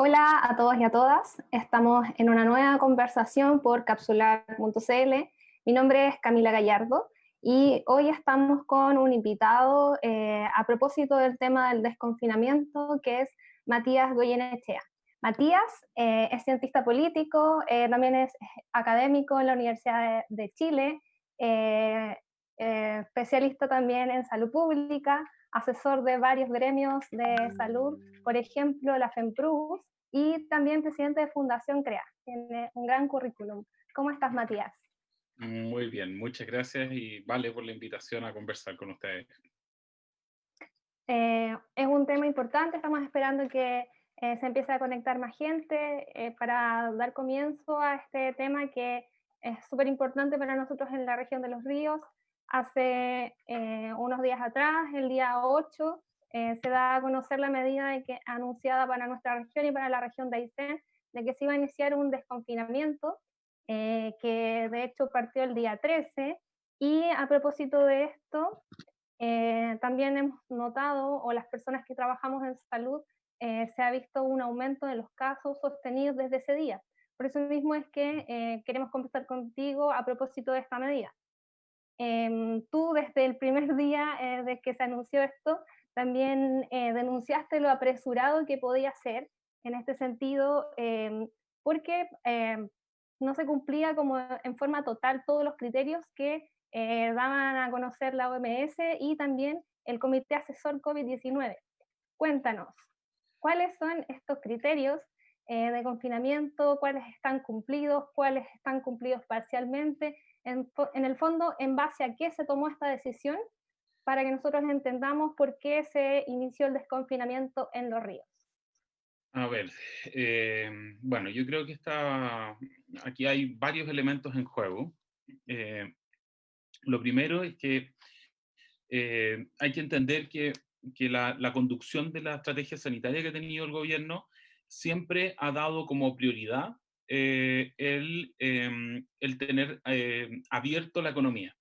Hola a todos y a todas. Estamos en una nueva conversación por capsular.cl. Mi nombre es Camila Gallardo y hoy estamos con un invitado a propósito del tema del desconfinamiento, que es Matías Goyenechea. Matías es cientista político, también es académico en la Universidad de Chile, eh, especialista también en salud pública, asesor de varios gremios de salud, por ejemplo, la FEMPRUS, y también presidente de Fundación CREA. Tiene un gran currículum. ¿Cómo estás, Matías? Muy bien, muchas gracias y vale por la invitación a conversar con ustedes. Es un tema importante, estamos esperando que se empiece a conectar más gente para dar comienzo a este tema que es súper importante para nosotros en la región de Los Ríos. Hace unos días atrás, el día 8, se da a conocer la medida anunciada para nuestra región y para la región de Aysén, de que se iba a iniciar un desconfinamiento, que de hecho partió el día 13, y a propósito de esto, también hemos notado, o las personas que trabajamos en salud, se ha visto un aumento de los casos sostenidos desde ese día. Por eso mismo es que queremos conversar contigo a propósito de esta medida. Tú desde el primer día de que se anunció esto, también denunciaste lo apresurado que podía ser en este sentido, porque no se cumplía como en forma total todos los criterios que daban a conocer la OMS y también el Comité Asesor COVID-19. Cuéntanos, ¿cuáles son estos criterios de confinamiento? ¿Cuáles están cumplidos? ¿Cuáles están cumplidos parcialmente? En el fondo, ¿en base a qué se tomó esta decisión? Para que nosotros entendamos por qué se inició el desconfinamiento en Los Ríos. A ver, bueno, yo creo que aquí hay varios elementos en juego. Eh, lo primero es que hay que entender que la conducción de la estrategia sanitaria que ha tenido el gobierno siempre ha dado como prioridad el tener abierto la economía.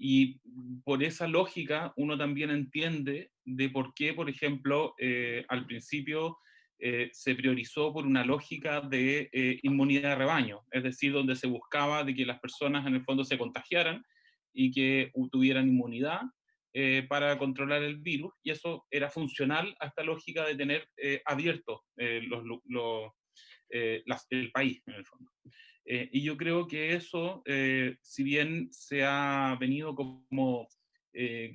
Y por esa lógica uno también entiende de por qué, por ejemplo, al principio se priorizó por una lógica de inmunidad de rebaño, es decir, donde se buscaba de que las personas en el fondo se contagiaran y que tuvieran inmunidad para controlar el virus, y eso era funcional a esta lógica de tener abierto el país, en el fondo. Y yo creo que eso, si bien se ha venido como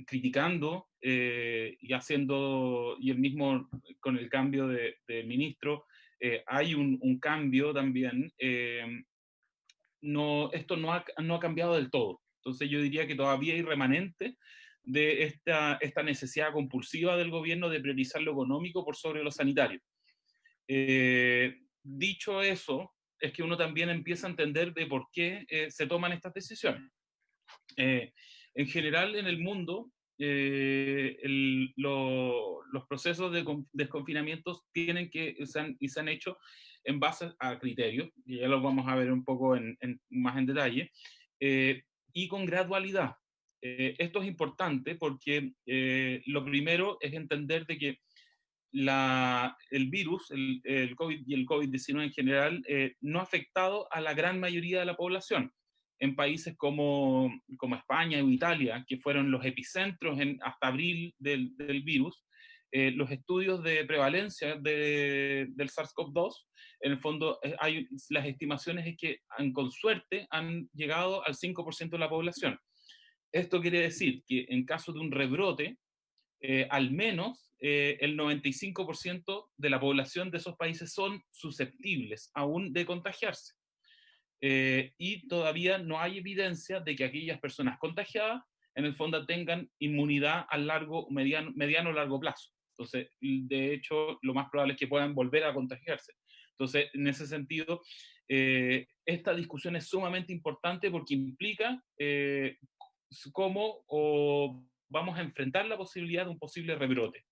criticando y el mismo con el cambio de ministro, hay un cambio también, esto no ha cambiado del todo. Entonces yo diría que todavía hay remanente de esta necesidad compulsiva del gobierno de priorizar lo económico por sobre lo sanitario. Dicho eso, es que uno también empieza a entender de por qué se toman estas decisiones. En general, en el mundo, los procesos de desconfinamiento se han hecho en base a criterios, y ya los vamos a ver un poco más en detalle, eh, y con gradualidad. Esto es importante porque lo primero es entender de que el virus, el COVID y el COVID-19 en general, no ha afectado a la gran mayoría de la población. En países como España o Italia, que fueron los epicentros hasta abril del virus, los estudios de prevalencia del SARS-CoV-2, en el fondo, las estimaciones es que con suerte han llegado al 5% de la población. Esto quiere decir que en caso de un rebrote, al menos el 95% de la población de esos países son susceptibles aún de contagiarse. Y todavía no hay evidencia de que aquellas personas contagiadas en el fondo tengan inmunidad a mediano o largo plazo. Entonces, de hecho, lo más probable es que puedan volver a contagiarse. Entonces, en ese sentido, esta discusión es sumamente importante porque implica cómo vamos a enfrentar la posibilidad de un posible rebrote.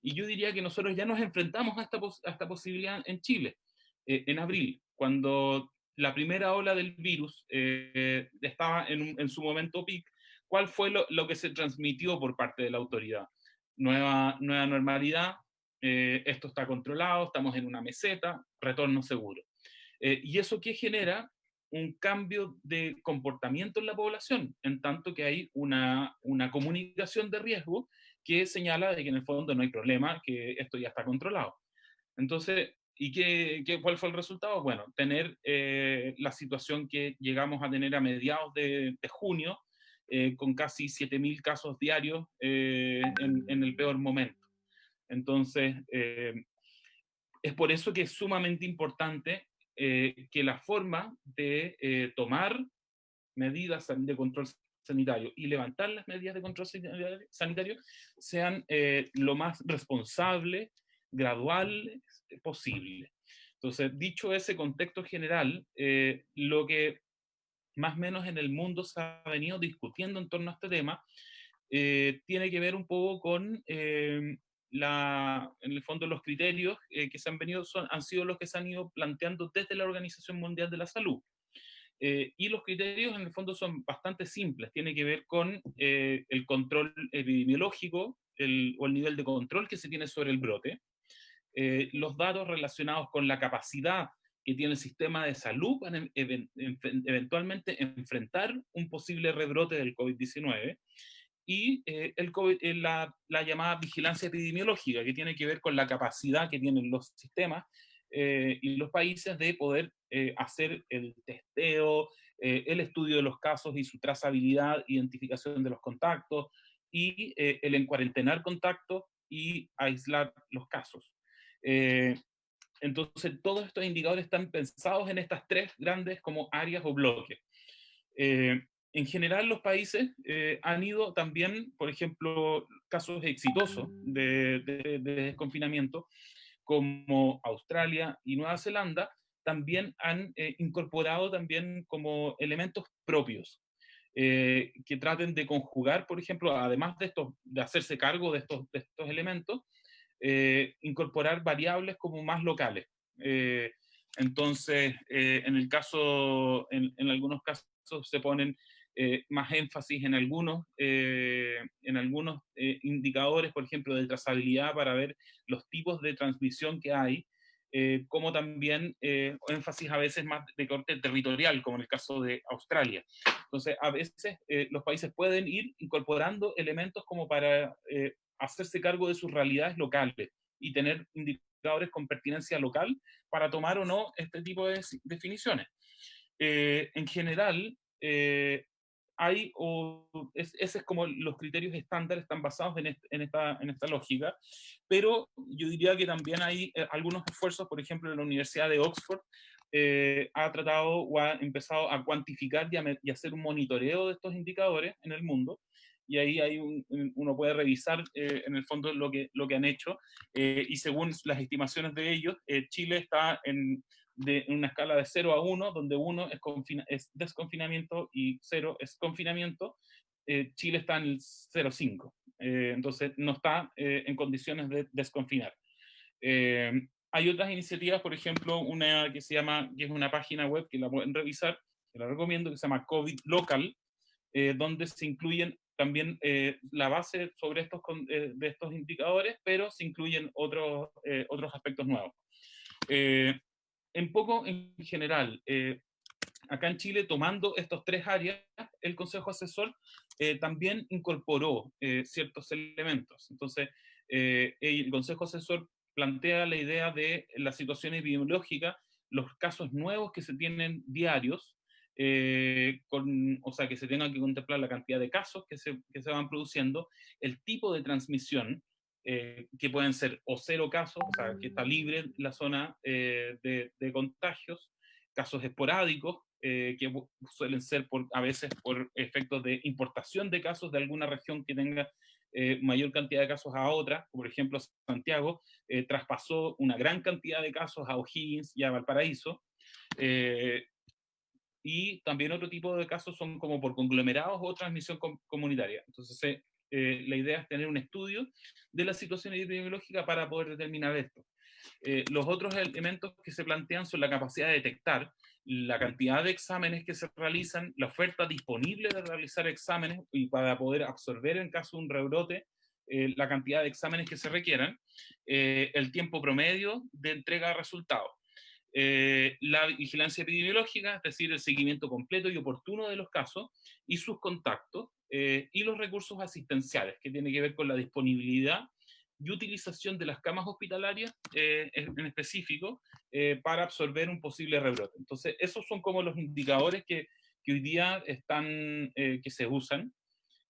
Y yo diría que nosotros ya nos enfrentamos a esta posibilidad en Chile, en abril, cuando la primera ola del virus estaba en su momento peak. ¿Cuál fue lo que se transmitió por parte de la autoridad? Nueva normalidad, esto está controlado, estamos en una meseta, retorno seguro. ¿Y eso qué genera? Un cambio de comportamiento en la población, en tanto que hay una comunicación de riesgo que señala de que en el fondo no hay problema, que esto ya está controlado. Entonces, cuál fue el resultado? Bueno, tener la situación que llegamos a tener a mediados de junio, con casi 7.000 casos diarios en el peor momento. Entonces, es por eso que es sumamente importante que la forma de tomar medidas de control sanitario y levantar las medidas de control sanitario sean lo más responsable, gradual posible. Entonces, dicho ese contexto general, lo que más o menos en el mundo se ha venido discutiendo en torno a este tema tiene que ver un poco con en el fondo los criterios que se han venido han sido los que se han ido planteando desde la Organización Mundial de la Salud. Y los criterios en el fondo son bastante simples, tiene que ver con el control epidemiológico o el nivel de control que se tiene sobre el brote, los datos relacionados con la capacidad que tiene el sistema de salud para eventualmente enfrentar un posible rebrote del COVID-19, y la llamada vigilancia epidemiológica, que tiene que ver con la capacidad que tienen los sistemas y los países de poder hacer el testeo, el estudio de los casos y su trazabilidad, identificación de los contactos y el encuarentenar contactos y aislar los casos. Entonces, todos estos indicadores están pensados en estas tres grandes como áreas o bloques. En general, los países han ido también, por ejemplo, casos exitosos de desconfinamiento, como Australia y Nueva Zelanda, también han incorporado también como elementos propios que traten de conjugar, por ejemplo, además de hacerse cargo de estos elementos, incorporar variables como más locales. Entonces, en algunos casos se ponen más énfasis en algunos indicadores, por ejemplo, de trazabilidad para ver los tipos de transmisión que hay, como también énfasis a veces más de corte territorial, como en el caso de Australia. Entonces, a veces los países pueden ir incorporando elementos como para hacerse cargo de sus realidades locales y tener indicadores con pertinencia local para tomar o no este tipo de definiciones. En general, ese es como los criterios estándar están basados en esta lógica, pero yo diría que también hay algunos esfuerzos, por ejemplo, en la Universidad de Oxford, ha tratado o ha empezado a cuantificar y hacer un monitoreo de estos indicadores en el mundo, y ahí uno puede revisar en el fondo lo que han hecho, y según las estimaciones de ellos, Chile está en una escala de 0 a 1, donde 1 es desconfinamiento y 0 es confinamiento. Chile está en el 0,5, entonces no está en condiciones de desconfinar. Hay otras iniciativas, por ejemplo, una que que es una página web que la pueden revisar, que la recomiendo, que se llama COVID Local, donde se incluyen también la base sobre de estos indicadores, pero se incluyen otros aspectos nuevos. En general, acá en Chile, tomando estos tres áreas, el Consejo Asesor también incorporó ciertos elementos. Entonces, el Consejo Asesor plantea la idea de la situación epidemiológica, los casos nuevos que se tienen diarios, o sea, que se tenga que contemplar la cantidad de casos que se van produciendo, el tipo de transmisión, que pueden ser o cero casos, o sea, que está libre la zona de contagios, casos esporádicos, que suelen ser a veces por efectos de importación de casos de alguna región que tenga mayor cantidad de casos a otra, por ejemplo Santiago traspasó una gran cantidad de casos a O'Higgins y a Valparaíso, y también otro tipo de casos son como por conglomerados o transmisión comunitaria. Entonces, la idea es tener un estudio de la situación epidemiológica para poder determinar esto. Los otros elementos que se plantean son la capacidad de detectar, la cantidad de exámenes que se realizan, la oferta disponible de realizar exámenes y para poder absorber en caso de un rebrote la cantidad de exámenes que se requieran, el tiempo promedio de entrega de resultados, la vigilancia epidemiológica, es decir, el seguimiento completo y oportuno de los casos y sus contactos, y los recursos asistenciales, que tiene que ver con la disponibilidad y utilización de las camas hospitalarias en específico para absorber un posible rebrote. Entonces, esos son como los indicadores que hoy día están, que se usan.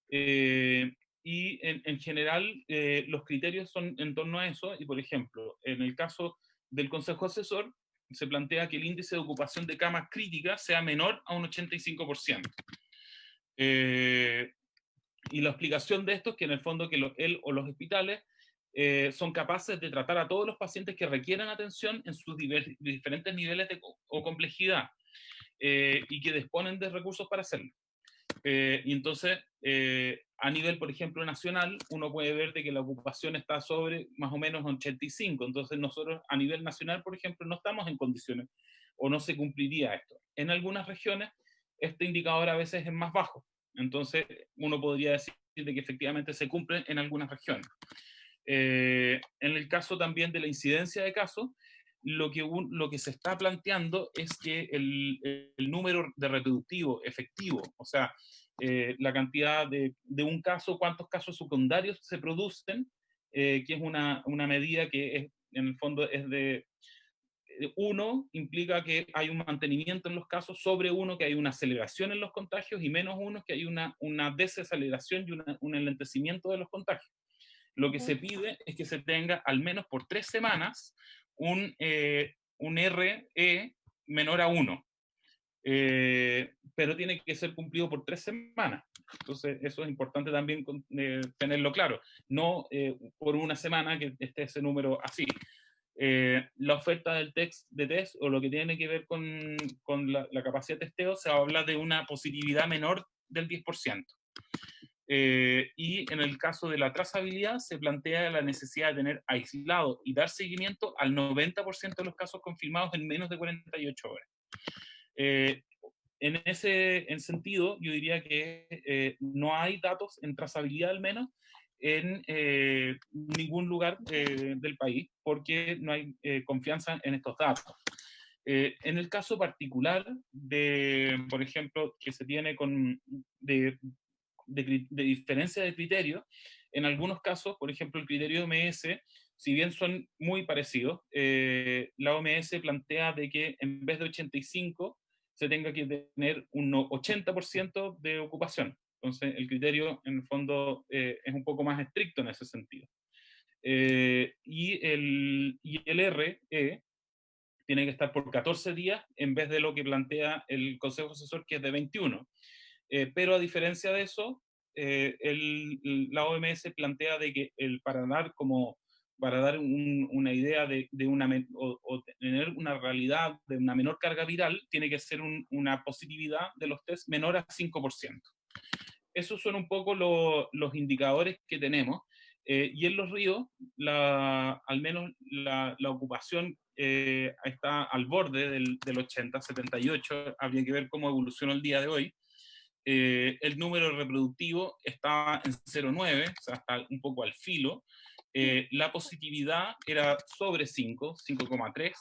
Y en general, los criterios son en torno a eso, y por ejemplo, en el caso del Consejo Asesor, se plantea que el índice de ocupación de camas críticas sea menor a un 85%. Y la explicación de esto es que en el fondo que él o los hospitales son capaces de tratar a todos los pacientes que requieran atención en sus diferentes niveles o complejidad, y que disponen de recursos para hacerlo. Y entonces, a nivel, por ejemplo, nacional, uno puede ver de que la ocupación está sobre más o menos 85. Entonces, nosotros a nivel nacional, por ejemplo, no estamos en condiciones o no se cumpliría esto. En algunas regiones, este indicador a veces es más bajo. Entonces, uno podría decir de que efectivamente se cumple en algunas regiones. En el caso también de la incidencia de casos, lo que se está planteando es que el número de reproductivo efectivo, o sea, la cantidad de un caso, cuántos casos secundarios se producen, que es una medida que es, en el fondo es de 1 implica que hay un mantenimiento en los casos, sobre 1 que hay una aceleración en los contagios, y menos 1 que hay una desaceleración y un enlentecimiento de los contagios. Lo que se pide es que se tenga al menos por 3 semanas un RE menor a 1, pero tiene que ser cumplido por 3 semanas. Entonces, eso es importante también tenerlo claro. No por una semana que esté ese número así. La oferta del de test o lo que tiene que ver con la capacidad de testeo, se habla de una positividad menor del 10%. Y en el caso de la trazabilidad se plantea la necesidad de tener aislado y dar seguimiento al 90% de los casos confirmados en menos de 48 horas. En ese sentido, yo diría que no hay datos en trazabilidad al menos en ningún lugar del país, porque no hay confianza en estos datos. En el caso particular de, por ejemplo, que se tiene de diferencia de criterio, en algunos casos, por ejemplo, el criterio OMS, si bien son muy parecidos, la OMS plantea de que en vez de 85 se tenga que tener un 80% de ocupación. Entonces, el criterio, en el fondo, es un poco más estricto en ese sentido. Y el RE tiene que estar por 14 días en vez de lo que plantea el Consejo Asesor, que es de 21. Pero a diferencia de eso, la OMS plantea de que para dar una idea o tener una realidad de una menor carga viral, tiene que ser una positividad de los test menor a 5%. Esos son un poco los indicadores que tenemos. Y en los ríos, al menos la ocupación está al borde del 80, 78, habría que ver cómo evoluciona el día de hoy. El número reproductivo está en 0,9, o sea, está un poco al filo. La positividad era sobre 5, 5,3,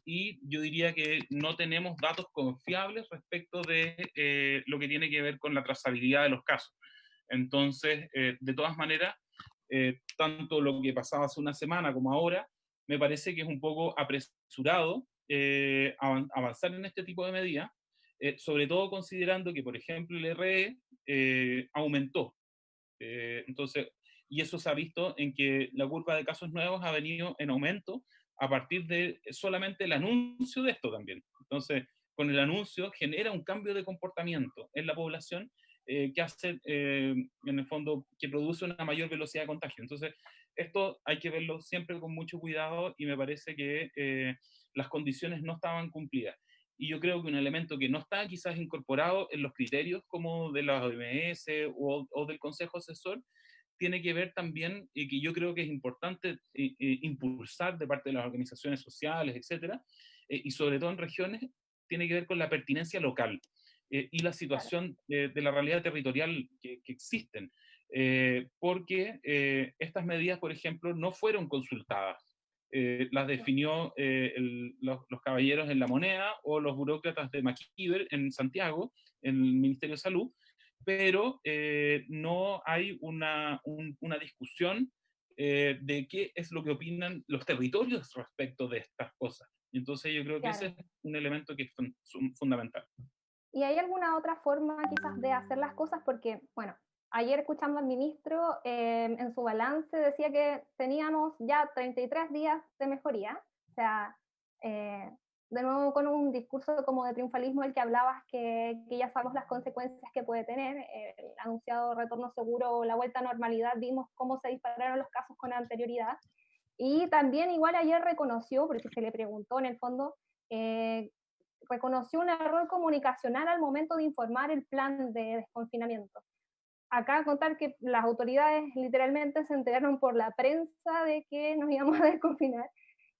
y yo diría que no tenemos datos confiables respecto de lo que tiene que ver con la trazabilidad de los casos. Entonces, de todas maneras, tanto lo que pasaba hace una semana como ahora, me parece que es un poco apresurado avanzar en este tipo de medidas, sobre todo considerando que, por ejemplo, el RE aumentó. Entonces, y eso se ha visto en que la curva de casos nuevos ha venido en aumento a partir de solamente el anuncio de esto también. Entonces, con el anuncio genera un cambio de comportamiento en la población que hace, en el fondo, que produce una mayor velocidad de contagio. Entonces, esto hay que verlo siempre con mucho cuidado, y me parece que las condiciones no estaban cumplidas. Y yo creo que un elemento que no está quizás incorporado en los criterios como de la OMS o del Consejo Asesor, tiene que ver también, y que yo creo que es importante impulsar de parte de las organizaciones sociales, etcétera, y sobre todo en regiones, tiene que ver con la pertinencia local y la situación de la realidad territorial que existen. porque estas medidas, por ejemplo, no fueron consultadas. Las definió los caballeros en La Moneda o los burócratas de MacIver en Santiago, en el Ministerio de Salud, pero no hay una discusión de qué es lo que opinan los territorios respecto de estas cosas. Entonces yo creo que ese Claro. es un elemento que es fundamental. ¿Y hay alguna otra forma quizás de hacer las cosas? Porque, bueno, ayer escuchando al ministro, en su balance decía que teníamos ya 33 días de mejoría, o sea, eh, de nuevo con un discurso como de triunfalismo del que hablabas, que ya sabemos las consecuencias que puede tener, el anunciado retorno seguro o la vuelta a normalidad, vimos cómo se dispararon los casos con anterioridad, y también igual ayer reconoció, porque se le preguntó en el fondo, eh, reconoció un error comunicacional al momento de informar el plan de desconfinamiento. Acá contar que las autoridades literalmente se enteraron por la prensa de que nos íbamos a desconfinar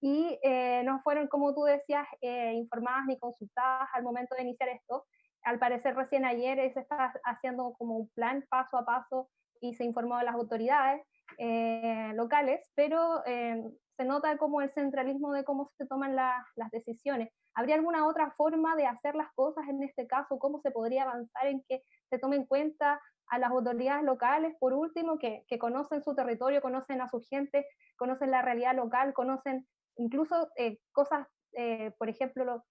y no fueron, como tú decías, informadas ni consultadas al momento de iniciar esto. Al parecer recién ayer se está haciendo como un plan paso a paso y se informó a las autoridades locales, pero se nota como el centralismo de cómo se toman las decisiones. ¿Habría alguna otra forma de hacer las cosas en este caso? ¿Cómo se podría avanzar en que se tome en cuenta a las autoridades locales, por último, que conocen su territorio, conocen a su gente, conocen la realidad local, conocen incluso cosas, por ejemplo, los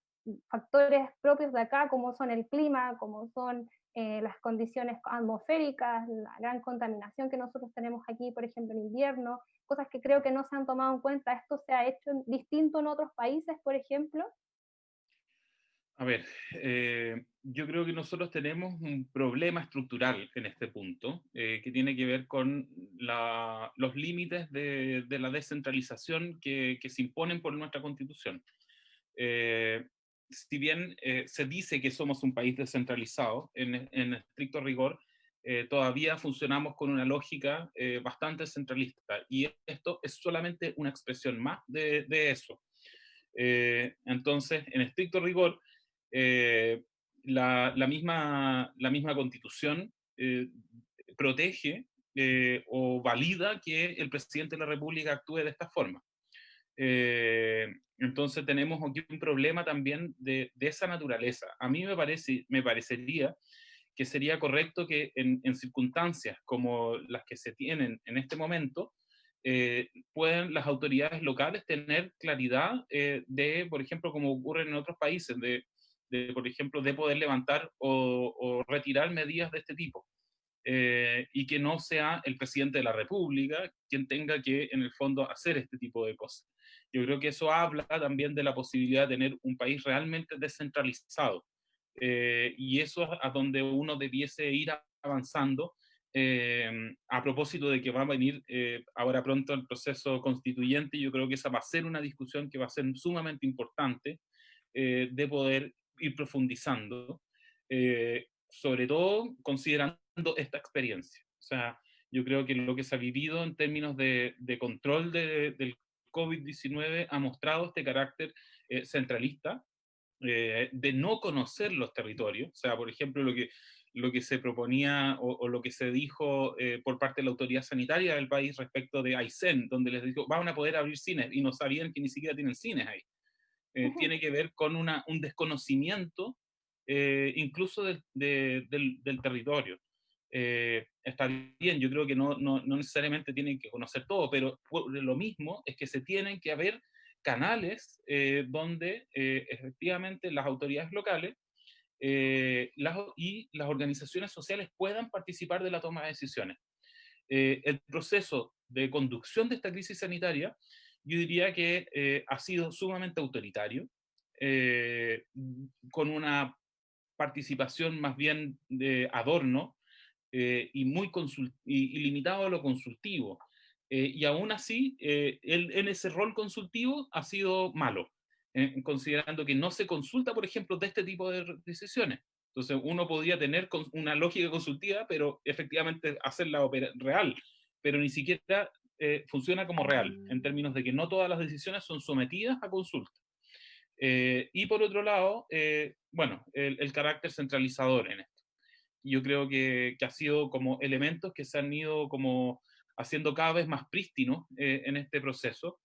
factores propios de acá, como son el clima, como son las condiciones atmosféricas, la gran contaminación que nosotros tenemos aquí, por ejemplo, en invierno, cosas que creo que no se han tomado en cuenta. ¿Esto se ha hecho distinto en otros países, por ejemplo? A ver, yo creo que nosotros tenemos un problema estructural en este punto, que tiene que ver con los límites de la descentralización que se imponen por nuestra Constitución. Si bien se dice que somos un país descentralizado, en estricto rigor, todavía funcionamos con una lógica bastante centralista, y esto es solamente una expresión más de eso. Entonces, en estricto rigor, eh, la misma Constitución protege o valida que el presidente de la República actúe de esta forma. Entonces tenemos aquí un problema también de esa naturaleza. A mí me parecería que sería correcto que en circunstancias como las que se tienen en este momento, pueden las autoridades locales tener claridad por ejemplo, como ocurre en otros países, por ejemplo, de poder levantar o retirar medidas de este tipo. Y que no sea el presidente de la República quien tenga que, en el fondo, hacer este tipo de cosas. Yo creo que eso habla también de la posibilidad de tener un país realmente descentralizado. Y eso es a donde uno debiese ir avanzando, a propósito de que va a venir ahora pronto el proceso constituyente. Yo creo que esa va a ser una discusión que va a ser sumamente importante, de poder ir profundizando, sobre todo considerando esta experiencia. O sea, yo creo que lo que se ha vivido en términos de control del COVID-19 ha mostrado este carácter centralista, de no conocer los territorios. O sea, por ejemplo, lo que se proponía o lo que se dijo por parte de la autoridad sanitaria del país respecto de Aysén, donde les dijo, van a poder abrir cines, y no sabían que ni siquiera tienen cines ahí. Tiene que ver con un desconocimiento incluso del territorio. Está bien, yo creo que no necesariamente tienen que conocer todo, pero lo mismo es que se tienen que haber canales donde efectivamente las autoridades locales y las organizaciones sociales puedan participar de la toma de decisiones. El proceso de conducción de esta crisis sanitaria, yo diría que ha sido sumamente autoritario, eh, con una participación más bien de adorno, y limitado a lo consultivo. Y aún así, él en ese rol consultivo ha sido malo, considerando que no se consulta, por ejemplo, de este tipo de decisiones. Entonces, uno podría tener una lógica consultiva, pero efectivamente hacerla real, pero ni siquiera funciona como real, en términos de que no todas las decisiones son sometidas a consulta. Y por otro lado, bueno, el carácter centralizador en esto. Yo creo que ha sido como elementos que se han ido como haciendo cada vez más prístinos en este proceso.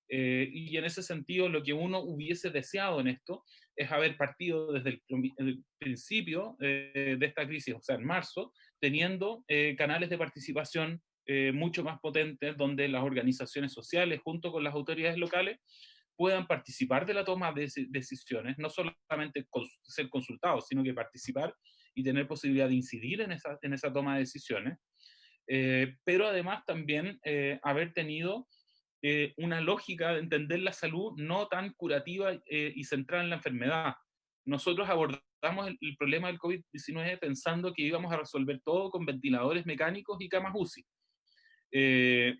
Y en ese sentido, lo que uno hubiese deseado en esto es haber partido desde el principio de esta crisis, o sea, en marzo, teniendo canales de participación mucho más potentes donde las organizaciones sociales, junto con las autoridades locales, puedan participar de la toma de decisiones, no solamente ser consultados, sino que participar y tener posibilidad de incidir en esa toma de decisiones, pero además también haber tenido una lógica de entender la salud no tan curativa y centrada en la enfermedad. Nosotros abordamos el problema del COVID-19 pensando que íbamos a resolver todo con ventiladores mecánicos y camas UCI. Eh,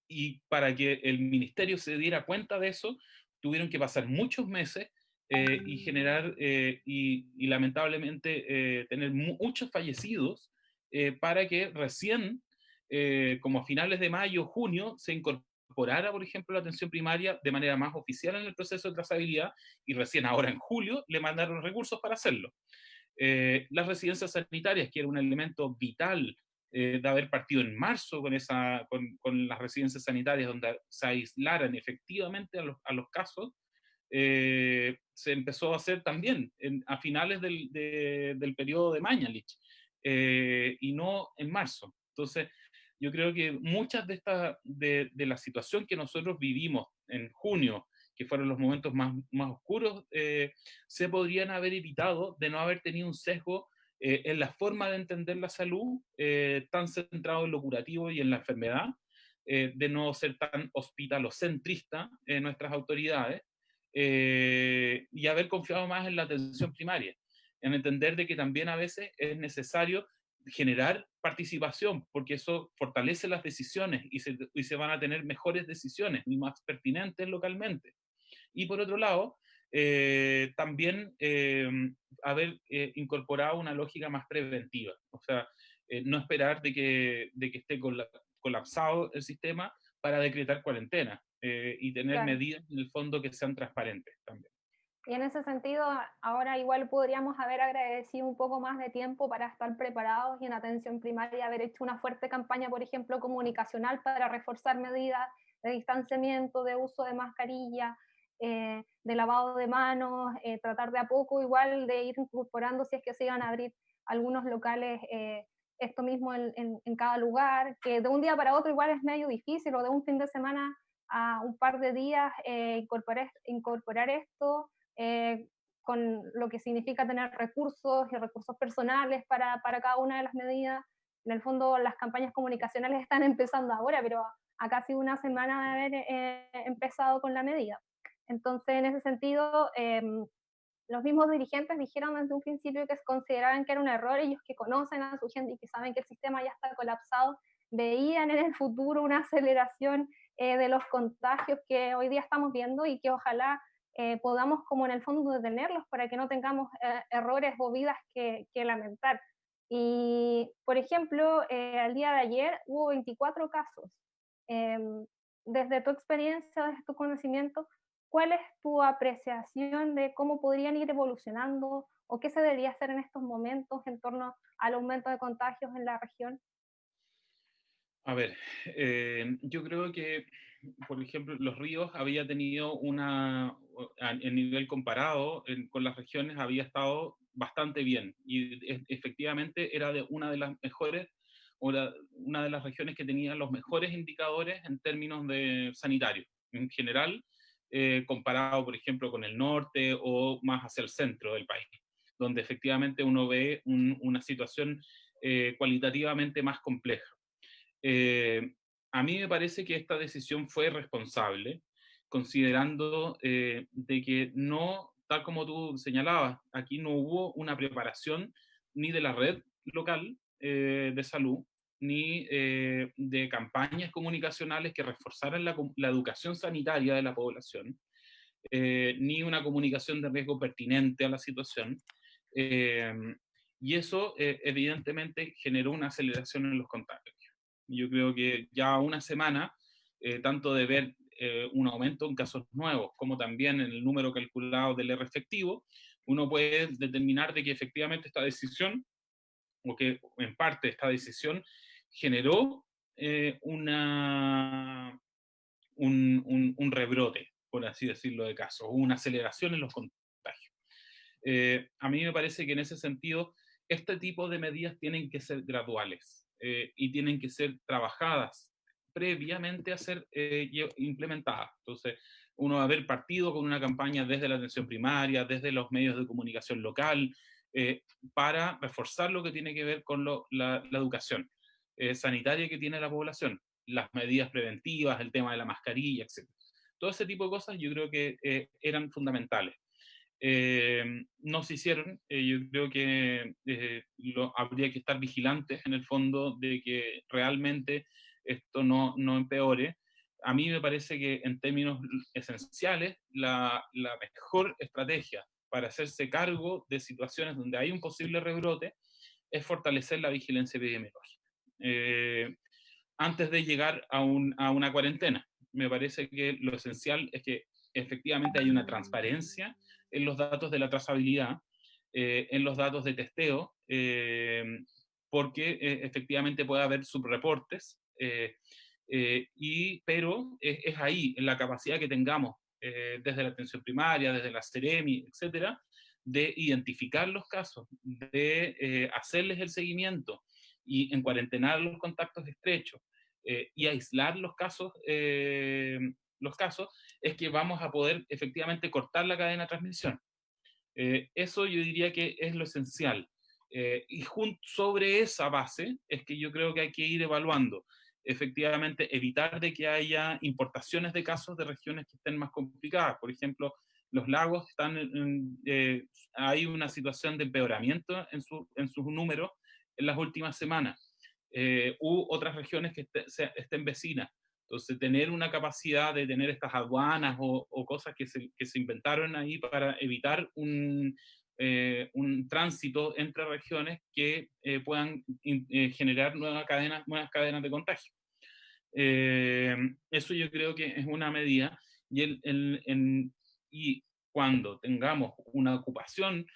y para que el ministerio se diera cuenta de eso, tuvieron que pasar muchos meses y generar y lamentablemente tener muchos fallecidos para que recién, como a finales de mayo, junio, se incorporara, por ejemplo, la atención primaria de manera más oficial en el proceso de trazabilidad y recién ahora en julio le mandaron recursos para hacerlo. Las residencias sanitarias, que era un elemento vital de haber partido en marzo con las residencias sanitarias donde se aislaran efectivamente a los casos, se empezó a hacer también a finales del periodo de Mañalich y no en marzo. Entonces, yo creo que muchas de la situación que nosotros vivimos en junio, que fueron los momentos más oscuros, se podrían haber evitado de no haber tenido un sesgo en la forma de entender la salud, tan centrado en lo curativo y en la enfermedad, de no ser tan hospitalocentrista en nuestras autoridades, y haber confiado más en la atención primaria, en entender de que también a veces es necesario generar participación, porque eso fortalece las decisiones y se van a tener mejores decisiones y más pertinentes localmente. Y por otro lado, también haber incorporado una lógica más preventiva, o sea, no esperar de que esté colapsado el sistema para decretar cuarentena y tener Claro. medidas en el fondo que sean transparentes también. Y en ese sentido, ahora igual podríamos haber agradecido un poco más de tiempo para estar preparados y en atención primaria haber hecho una fuerte campaña, por ejemplo, comunicacional para reforzar medidas de distanciamiento, de uso de mascarilla, de lavado de manos, tratar de a poco igual de ir incorporando si es que se iban a abrir algunos locales, esto mismo en cada lugar, que de un día para otro igual es medio difícil, o de un fin de semana a un par de días incorporar esto con lo que significa tener recursos y recursos personales para cada una de las medidas. En el fondo, las campañas comunicacionales están empezando ahora, pero a casi una semana de haber empezado con la medida. Entonces, en ese sentido, los mismos dirigentes dijeron desde un principio que consideraban que era un error, ellos que conocen a su gente y que saben que el sistema ya está colapsado, veían en el futuro una aceleración de los contagios que hoy día estamos viendo y que ojalá podamos como en el fondo detenerlos para que no tengamos errores o vidas que lamentar. Y, por ejemplo, al día de ayer hubo 24 casos. Eh, desde tu experiencia, desde tu conocimiento, ¿cuál es tu apreciación de cómo podrían ir evolucionando o qué se debería hacer en estos momentos en torno al aumento de contagios en la región? A ver, yo creo que, por ejemplo, Los Ríos había tenido en nivel comparado con las regiones, había estado bastante bien y efectivamente era una de las mejores, una de las regiones que tenía los mejores indicadores en términos de sanitarios en general, comparado, por ejemplo, con el norte o más hacia el centro del país, donde efectivamente uno ve una situación cualitativamente más compleja. Eh, a mí me parece que esta decisión fue responsable, considerando de que no, tal como tú señalabas, aquí no hubo una preparación ni de la red local de salud, ni de campañas comunicacionales que reforzaran la educación sanitaria de la población, ni una comunicación de riesgo pertinente a la situación. eh, y eso evidentemente generó una aceleración en los contagios. Yo creo que ya una semana, tanto de ver un aumento en casos nuevos como también en el número calculado del R efectivo, uno puede determinar de que efectivamente esta decisión o que en parte esta decisión generó un rebrote, por así decirlo, de casos, una aceleración en los contagios. A mí me parece que en ese sentido, este tipo de medidas tienen que ser graduales y tienen que ser trabajadas previamente a ser implementadas. Entonces, uno va a haber partido con una campaña desde la atención primaria, desde los medios de comunicación local, eh, para reforzar lo que tiene que ver con la educación sanitaria que tiene la población, las medidas preventivas, el tema de la mascarilla, etc. Todo ese tipo de cosas yo creo que eran fundamentales. No se hicieron. Yo creo que habría que estar vigilantes en el fondo de que realmente esto no empeore. A mí me parece que en términos esenciales, la mejor estrategia para hacerse cargo de situaciones donde hay un posible rebrote es fortalecer la vigilancia epidemiológica. Antes de llegar a una cuarentena, me parece que lo esencial es que efectivamente hay una transparencia en los datos de la trazabilidad, en los datos de testeo, porque efectivamente puede haber subreportes, pero es ahí, en la capacidad que tengamos desde la atención primaria, desde la Seremi, etcétera, de identificar los casos, de hacerles el seguimiento y en cuarentenar los contactos estrechos y aislar los casos, es que vamos a poder efectivamente cortar la cadena de transmisión. Eso yo diría que es lo esencial. Y sobre esa base es que yo creo que hay que ir evaluando. Efectivamente, evitar de que haya importaciones de casos de regiones que estén más complicadas. Por ejemplo, los lagos hay una situación de empeoramiento en sus números en las últimas semanas. U otras regiones que estén vecinas. Entonces, tener una capacidad de tener estas aduanas o cosas que se inventaron ahí para evitar un tránsito entre regiones que puedan generar nuevas cadenas de contagio. Eso yo creo que es una medida y cuando tengamos una ocupación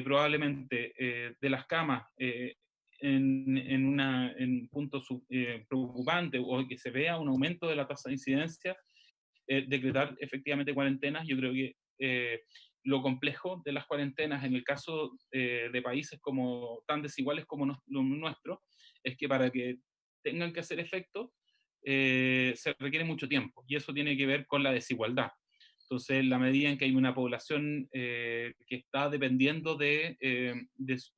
probablemente de las camas en puntos preocupantes o que se vea un aumento de la tasa de incidencia, decretar efectivamente cuarentenas. Yo creo que lo complejo de las cuarentenas en el caso de países como tan desiguales como los nuestros es que para que tengan que hacer efecto se requiere mucho tiempo y eso tiene que ver con la desigualdad. Entonces, la medida en que hay una población que está dependiendo de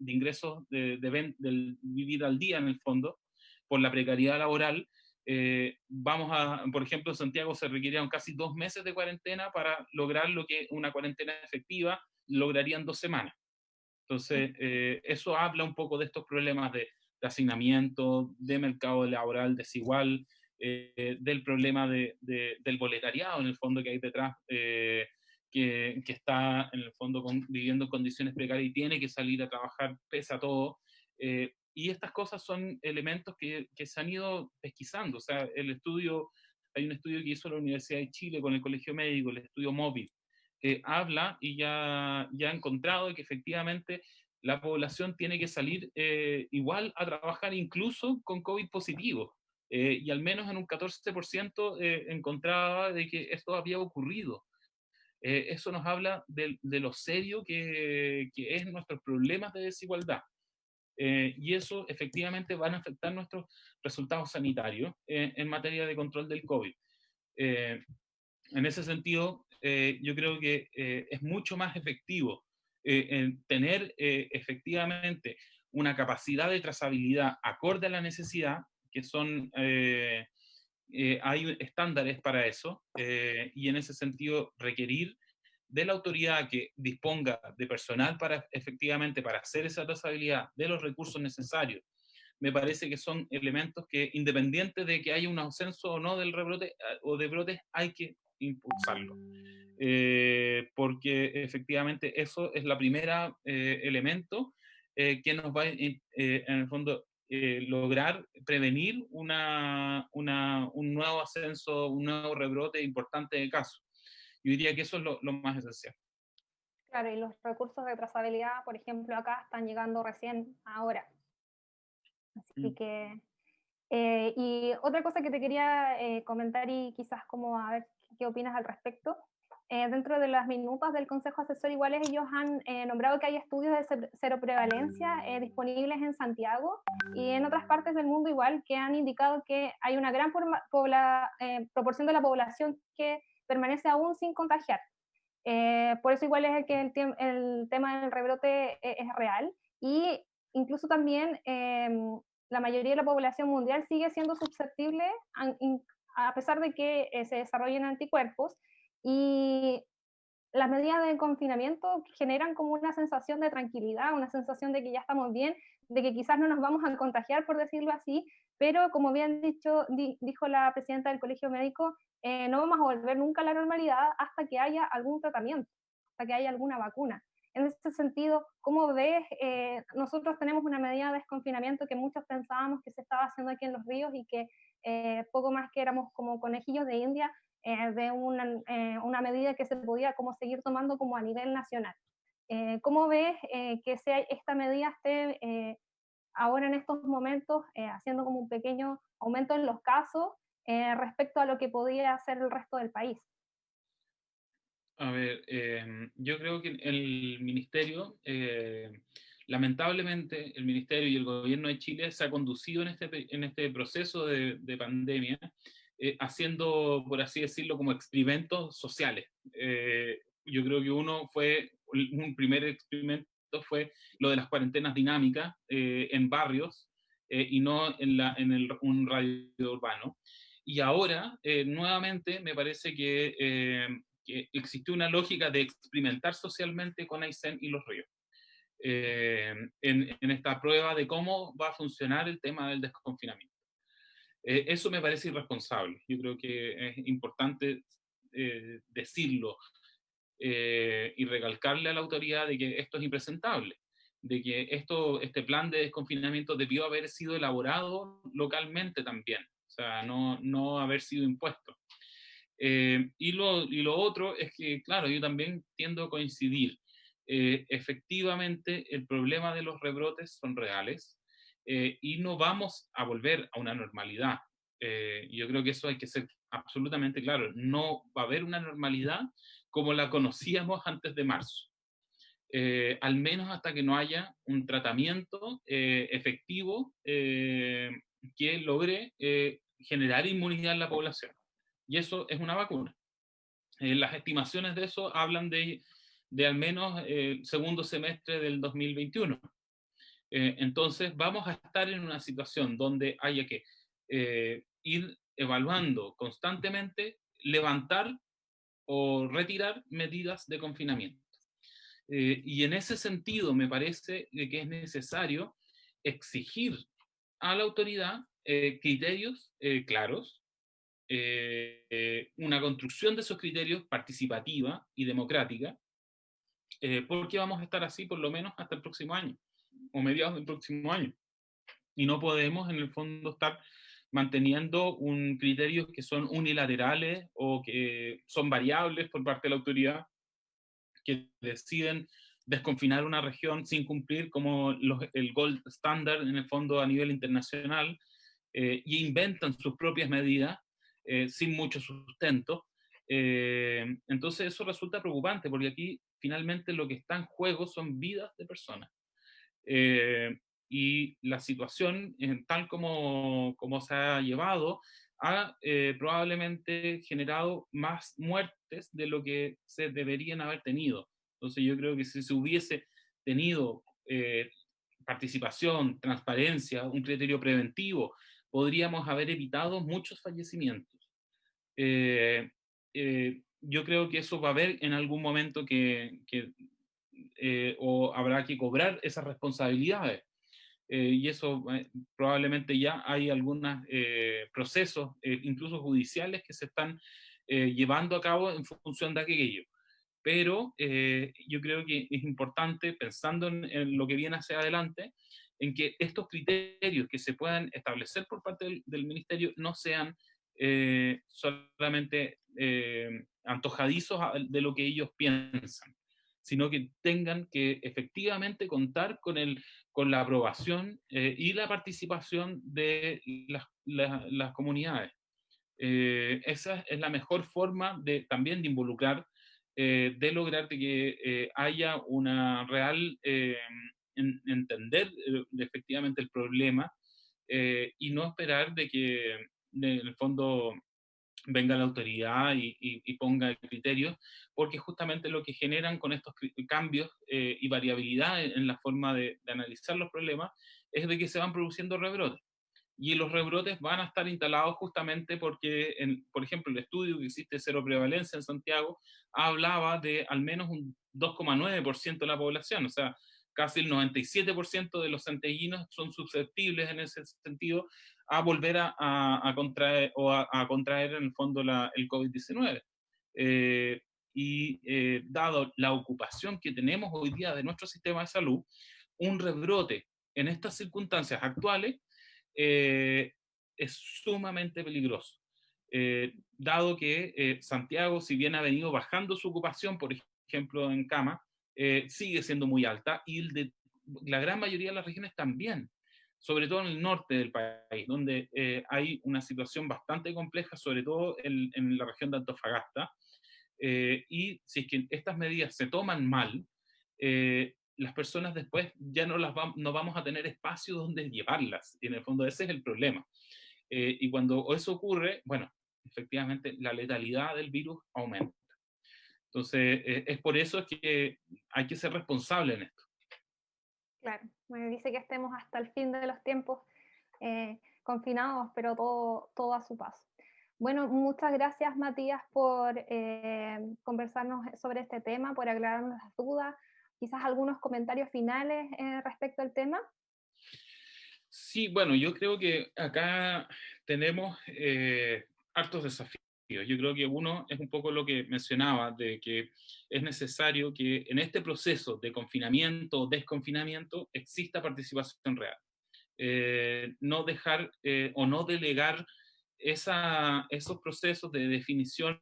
ingresos del vivir al día en el fondo, por la precariedad laboral, por ejemplo, en Santiago se requerían casi 2 meses de cuarentena para lograr lo que una cuarentena efectiva lograría en 2 semanas. Entonces, eso habla un poco de estos problemas de hacinamiento, de mercado laboral desigual, del problema del boletariado, en el fondo, que hay detrás, que está, en el fondo, viviendo en condiciones precarias y tiene que salir a trabajar pese a todo. Y estas cosas son elementos que se han ido pesquisando. O sea, hay un estudio que hizo la Universidad de Chile con el Colegio Médico, el estudio móvil, que habla y ya ha encontrado que efectivamente la población tiene que salir igual a trabajar incluso con COVID positivo. Y al menos en un 14% encontraba de que esto había ocurrido. Eso nos habla de lo serio que es nuestros problemas de desigualdad. Y eso efectivamente van a afectar nuestros resultados sanitarios en materia de control del COVID. En ese sentido, yo creo que es mucho más efectivo en tener efectivamente una capacidad de trazabilidad acorde a la necesidad, que hay estándares para eso, y en ese sentido requerir de la autoridad que disponga de personal efectivamente para hacer esa trazabilidad, de los recursos necesarios. Me parece que son elementos que, independiente de que haya un ascenso o no del rebrote o de brotes, hay que impulsarlo. Porque efectivamente eso es la primera elemento que nos va en el fondo lograr prevenir un nuevo ascenso, un nuevo rebrote importante de casos. Yo diría que eso es lo más esencial. Claro, y los recursos de trazabilidad, por ejemplo, acá están llegando recién ahora. Así que, y otra cosa que te quería comentar y quizás como a ver qué opinas al respecto. Dentro de las minutas del Consejo Asesor, iguales ellos han nombrado que hay estudios de seroprevalencia disponibles en Santiago y en otras partes del mundo igual, que han indicado que hay una gran proporción de la población que permanece aún sin contagiar. Por eso igual es que el tema del rebrote es real y incluso también la mayoría de la población mundial sigue siendo susceptible a pesar de que se desarrollen anticuerpos y las medidas de confinamiento generan como una sensación de tranquilidad, una sensación de que ya estamos bien, de que quizás no nos vamos a contagiar, por decirlo así, pero como bien dijo la presidenta del Colegio Médico, no vamos a volver nunca a la normalidad hasta que haya algún tratamiento, hasta que haya alguna vacuna. En ese sentido, ¿cómo ves? Nosotros tenemos una medida de desconfinamiento que muchos pensábamos que se estaba haciendo aquí en Los Ríos y que poco más que éramos como conejillos de India, de una medida que se podía como seguir tomando como a nivel nacional. ¿Cómo ves que esta medida esté ahora en estos momentos haciendo como un pequeño aumento en los casos respecto a lo que podía hacer el resto del país? A ver, yo creo que el ministerio, lamentablemente, el ministerio y el gobierno de Chile se ha conducido en este proceso de pandemia, haciendo, por así decirlo, como experimentos sociales. Yo creo que un primer experimento fue lo de las cuarentenas dinámicas en barrios y no un radio urbano. Y ahora, nuevamente, me parece que existió una lógica de experimentar socialmente con Aysén y Los Ríos. En esta prueba de cómo va a funcionar el tema del desconfinamiento. Eso me parece irresponsable. Yo creo que es importante decirlo y recalcarle a la autoridad de que esto es impresentable, de que este plan de desconfinamiento debió haber sido elaborado localmente también, o sea, no haber sido impuesto. Y lo otro es que, claro, yo también tiendo a coincidir. Efectivamente, el problema de los rebrotes son reales y no vamos a volver a una normalidad. Yo creo que eso hay que ser absolutamente claro. No va a haber una normalidad como la conocíamos antes de marzo. Al menos hasta que no haya un tratamiento efectivo que logre generar inmunidad en la población. Y eso es una vacuna. Las estimaciones de eso hablan de al menos el segundo semestre del 2021. Entonces vamos a estar en una situación donde haya que ir evaluando constantemente, levantar o retirar medidas de confinamiento. Y en ese sentido me parece que es necesario exigir a la autoridad criterios claros, una construcción de esos criterios participativa y democrática, porque vamos a estar así por lo menos hasta el próximo año, o mediados del próximo año. Y no podemos, en el fondo, estar manteniendo criterios que son unilaterales o que son variables por parte de la autoridad, que deciden desconfinar una región sin cumplir como el gold standard en el fondo a nivel internacional, y inventan sus propias medidas sin mucho sustento. Entonces eso resulta preocupante porque aquí finalmente lo que está en juego son vidas de personas. Y la situación, tal como se ha llevado, ha probablemente generado más muertes de lo que se deberían haber tenido. Entonces yo creo que si se hubiese tenido participación, transparencia, un criterio preventivo, podríamos haber evitado muchos fallecimientos. Yo creo que eso va a haber en algún momento o habrá que cobrar esas responsabilidades. Y eso probablemente ya hay algunos procesos, incluso judiciales, que se están llevando a cabo en función de aquello. Pero yo creo que es importante, pensando en lo que viene hacia adelante, en que estos criterios que se puedan establecer por parte del ministerio no sean solamente antojadizos de lo que ellos piensan, sino que tengan que efectivamente contar con la aprobación y la participación de las comunidades. Esa es la mejor forma también de involucrar, de lograr de que haya una real entender efectivamente el problema, y no esperar de que en el fondo venga la autoridad y ponga criterios, porque justamente lo que generan con estos cambios y variabilidad en la forma de analizar los problemas es de que se van produciendo rebrotes. Y los rebrotes van a estar instalados justamente porque, por ejemplo, el estudio que existe de cero prevalencia en Santiago hablaba de al menos un 2,9% de la población, o sea, casi el 97% de los santiaguinos son susceptibles en ese sentido a volver a contraer o a contraer en el fondo el COVID-19. Dado la ocupación que tenemos hoy día de nuestro sistema de salud, un rebrote en estas circunstancias actuales es sumamente peligroso. Dado que Santiago, si bien ha venido bajando su ocupación, por ejemplo, en cama, sigue siendo muy alta y la gran mayoría de las regiones también, sobre todo en el norte del país, donde hay una situación bastante compleja, sobre todo en la región de Antofagasta, y si es que estas medidas se toman mal, las personas después ya no vamos a tener espacio donde llevarlas, y en el fondo ese es el problema. Y cuando eso ocurre, bueno, efectivamente la letalidad del virus aumenta. Entonces, es por eso que hay que ser responsable en esto. Claro, me dice que estemos hasta el fin de los tiempos confinados, pero todo a su paso. Bueno, muchas gracias Matías por conversarnos sobre este tema, por aclararnos las dudas, quizás algunos comentarios finales respecto al tema. Sí, bueno, yo creo que acá tenemos hartos desafíos. Yo creo que uno es un poco lo que mencionaba, de que es necesario que en este proceso de confinamiento o desconfinamiento exista participación real. No dejar o no delegar esos procesos de definición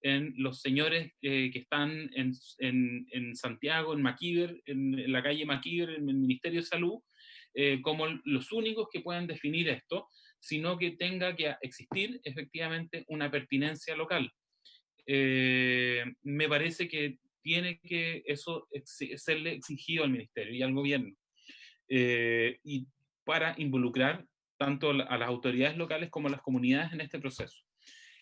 en los señores que están en Santiago, en Maquíver, en la calle Maquíver, en el Ministerio de Salud, como los únicos que pueden definir esto, sino que tenga que existir efectivamente una pertinencia local. Me parece que tiene que eso serle exigido al Ministerio y al gobierno, y para involucrar tanto a las autoridades locales como a las comunidades en este proceso.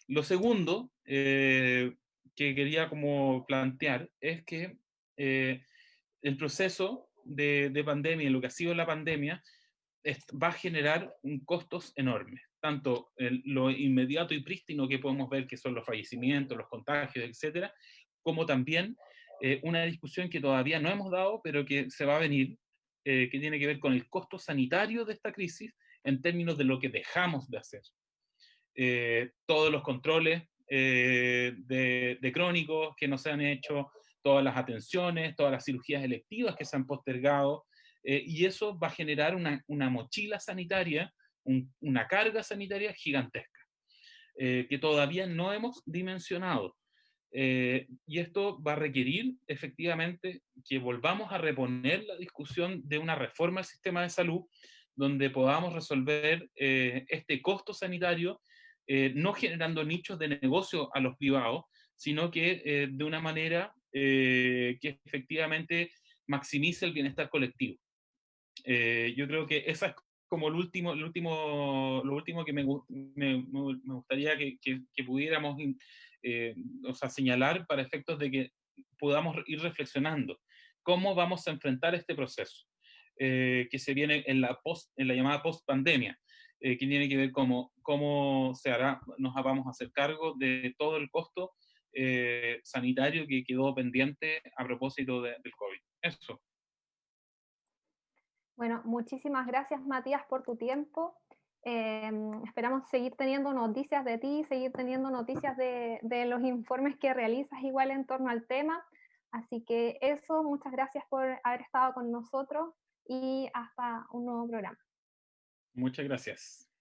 Lo segundo que quería como plantear es que el proceso de pandemia, lo que ha sido la pandemia, va a generar costos enormes, tanto en lo inmediato y prístino que podemos ver, que son los fallecimientos, los contagios, etcétera, como también una discusión que todavía no hemos dado, pero que se va a venir, que tiene que ver con el costo sanitario de esta crisis en términos de lo que dejamos de hacer. Todos los controles de crónicos que no se han hecho, todas las atenciones, todas las cirugías electivas que se han postergado, y eso va a generar una mochila sanitaria, una carga sanitaria gigantesca, que todavía no hemos dimensionado. Y esto va a requerir efectivamente que volvamos a reponer la discusión de una reforma al sistema de salud, donde podamos resolver este costo sanitario, no generando nichos de negocio a los privados, sino que de una manera que efectivamente maximice el bienestar colectivo. Yo creo que esa es como lo último que me gustaría que pudiéramos o sea, señalar para efectos de que podamos ir reflexionando cómo vamos a enfrentar este proceso que se viene en la llamada post-pandemia, que tiene que ver cómo se hará, nos vamos a hacer cargo de todo el costo sanitario que quedó pendiente a propósito del COVID. Eso. Bueno, muchísimas gracias Matías por tu tiempo. Esperamos seguir teniendo noticias de ti, seguir teniendo noticias de los informes que realizas igual en torno al tema. Así que eso, muchas gracias por haber estado con nosotros y hasta un nuevo programa. Muchas gracias.